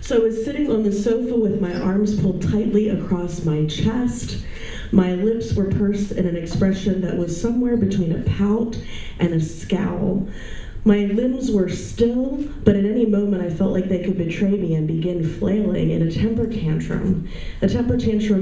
So I was sitting on the sofa with my arms pulled tightly across my chest. My lips were pursed in an expression that was somewhere between a pout and a scowl. My limbs were still, but at any moment I felt like they could betray me and begin flailing in a temper tantrum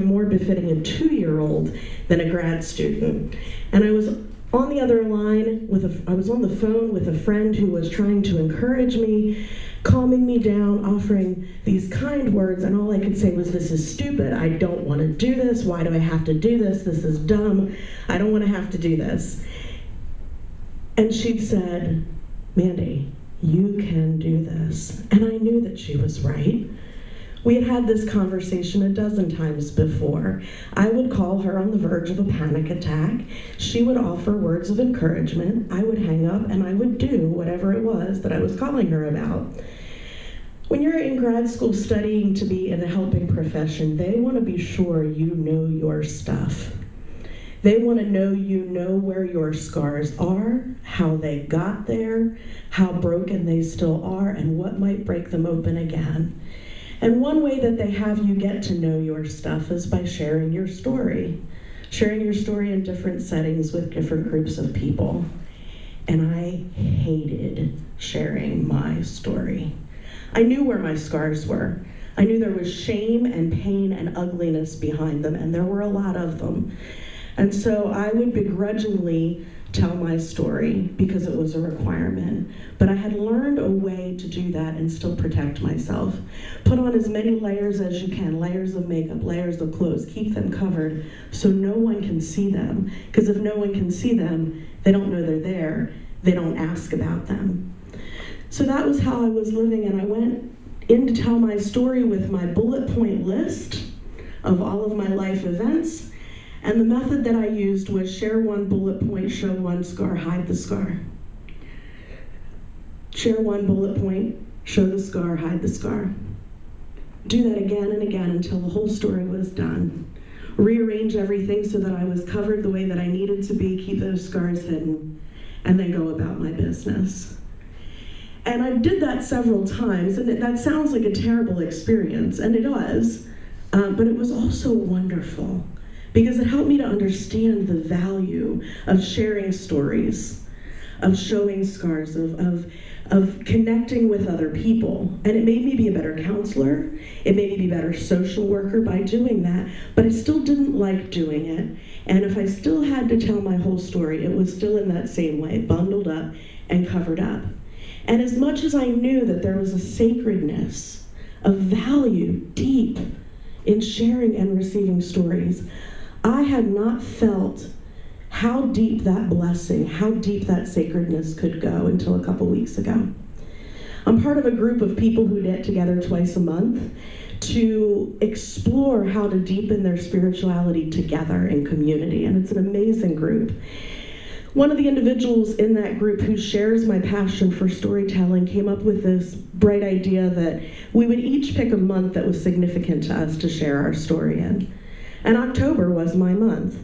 more befitting a 2-year-old than a grad student. And I was on the other line I was on the phone with a friend who was trying to encourage me, calming me down, offering these kind words, and all I could say was, "This is stupid. I don't want to do this. Why do I have to do this? This is dumb. I don't want to have to do this." And she'd said, "Mandy, you can do this." And I knew that she was right. We had had this conversation a dozen times before. I would call her on the verge of a panic attack. She would offer words of encouragement. I would hang up and I would do whatever it was that I was calling her about. When you're in grad school studying to be in a helping profession, they want to be sure you know your stuff. They want to know you know where your scars are, how they got there, how broken they still are, and what might break them open again. And one way that they have you get to know your stuff is by sharing your story in different settings with different groups of people. And I hated sharing my story. I knew where my scars were. I knew there was shame and pain and ugliness behind them, and there were a lot of them. And so I would begrudgingly tell my story because it was a requirement. But I had learned a way to do that and still protect myself. Put on as many layers as you can, layers of makeup, layers of clothes, keep them covered so no one can see them. Because if no one can see them, they don't know they're there, they don't ask about them. So that was how I was living, and I went in to tell my story with my bullet point list of all of my life events. And the method that I used was share one bullet point, show one scar, hide the scar. Share one bullet point, show the scar, hide the scar. Do that again and again until the whole story was done. Rearrange everything so that I was covered the way that I needed to be, keep those scars hidden, and then go about my business. And I did that several times, and that sounds like a terrible experience, and it was, but it was also wonderful. Because it helped me to understand the value of sharing stories, of showing scars, of connecting with other people. And it made me be a better counselor. It made me be a better social worker by doing that. But I still didn't like doing it. And if I still had to tell my whole story, it was still in that same way, bundled up and covered up. And as much as I knew that there was a sacredness, a value deep in sharing and receiving stories, I had not felt how deep that blessing, how deep that sacredness could go until a couple weeks ago. I'm part of a group of people who get together twice a month to explore how to deepen their spirituality together in community, and it's an amazing group. One of the individuals in that group who shares my passion for storytelling came up with this bright idea that we would each pick a month that was significant to us to share our story in. And October was my month.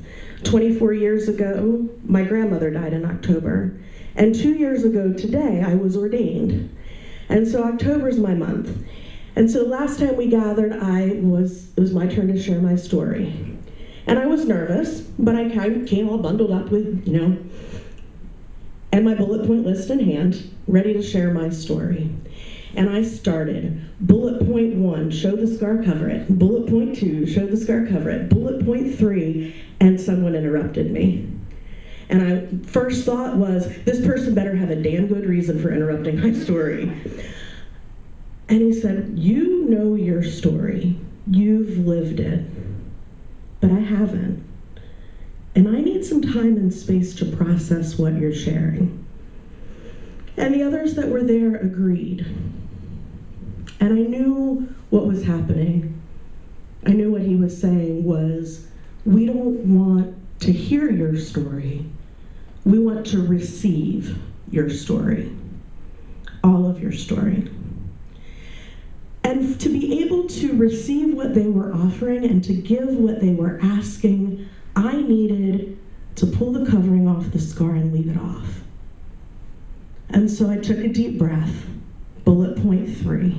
24 years ago, my grandmother died in October. And 2 years ago today, I was ordained. And so October's my month. And so last time we gathered, it was my turn to share my story. And I was nervous, but I kind of came all bundled up with, and my bullet point list in hand, ready to share my story. And I started. Bullet point 1, show the scar, cover it. Bullet point 2, show the scar, cover it. Bullet point 3, and someone interrupted me. And I first thought was, this person better have a damn good reason for interrupting my story. And he said, you know your story. You've lived it. But I haven't. And I need some time and space to process what you're sharing. And the others that were there agreed. And I knew what was happening. I knew what he was saying was, we don't want to hear your story. We want to receive your story, all of your story. And to be able to receive what they were offering and to give what they were asking, I needed to pull the covering off the scar and leave it off. And so I took a deep breath. Bullet point 3.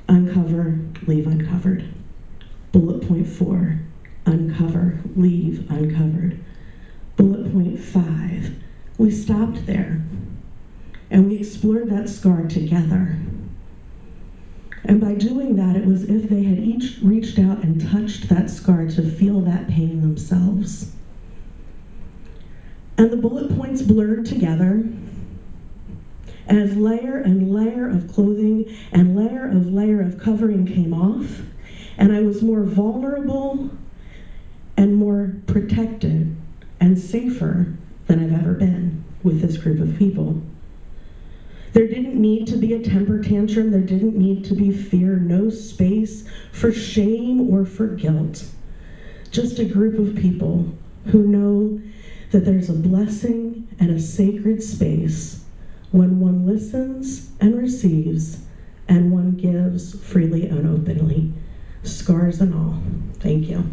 Uncover, leave uncovered. Bullet point 4, uncover, leave uncovered. Bullet point 5, we stopped there and we explored that scar together. And by doing that, it was as if they had each reached out and touched that scar to feel that pain themselves. And the bullet points blurred together as layer and layer of clothing and layer of covering came off, and I was more vulnerable and more protected and safer than I've ever been with this group of people. There didn't need to be a temper tantrum. There didn't need to be fear. No space for shame or for guilt. Just a group of people who know that there's a blessing and a sacred space when one listens and receives and one gives freely and openly. Scars and all. Thank you.